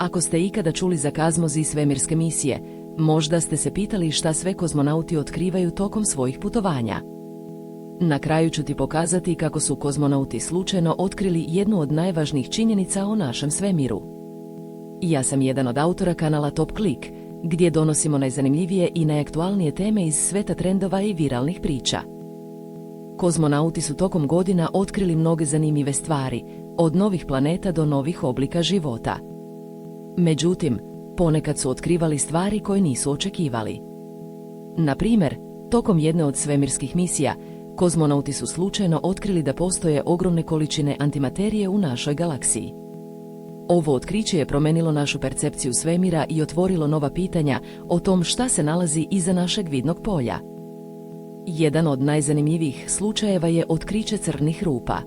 Ako ste ikada čuli za Kazmoz i svemirske misije, možda ste se pitali šta sve kozmonauti otkrivaju tokom svojih putovanja. Na kraju ću ti pokazati kako su kozmonauti slučajno otkrili jednu od najvažnijih činjenica o našem svemiru. Ja sam jedan od autora kanala Top Klik, gdje donosimo najzanimljivije i najaktualnije teme iz sveta trendova i viralnih priča. Kozmonauti su tokom godina otkrili mnoge zanimljive stvari, od novih planeta do novih oblika života. Međutim, ponekad su otkrivali stvari koje nisu očekivali. Na primjer, tokom jedne od svemirskih misija, kozmonauti su slučajno otkrili da postoje ogromne količine antimaterije u našoj galaksiji. Ovo otkriće je promenilo našu percepciju svemira i otvorilo nova pitanja o tom šta se nalazi iza našeg vidnog polja. Jedan od najzanimljivijih slučajeva je otkriće crnih rupa.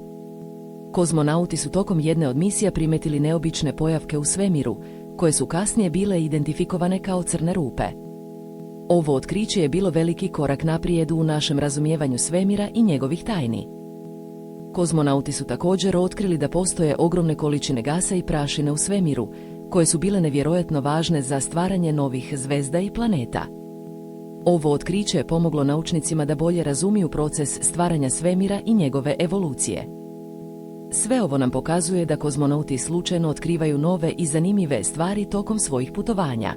Kozmonauti su tokom jedne od misija primetili neobične pojavke u svemiru, koje su kasnije bile identifikovane kao crne rupe. Ovo otkriće je bilo veliki korak naprijed u našem razumijevanju svemira i njegovih tajni. Kozmonauti su također otkrili da postoje ogromne količine gasa i prašine u svemiru, koje su bile nevjerojatno važne za stvaranje novih zvezda i planeta. Ovo otkriće je pomoglo naučnicima da bolje razumiju proces stvaranja svemira i njegove evolucije. Sve ovo nam pokazuje da kozmonauti slučajno otkrivaju nove i zanimljive stvari tokom svojih putovanja.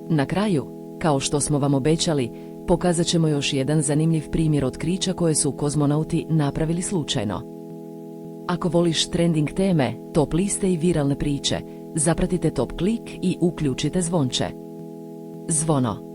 Na kraju, kao što smo vam obećali, pokazat ćemo još jedan zanimljiv primjer otkrića koje su kozmonauti napravili slučajno. Ako voliš trending teme, top liste i viralne priče, zapratite Top Klik i uključite zvonče. Zvono.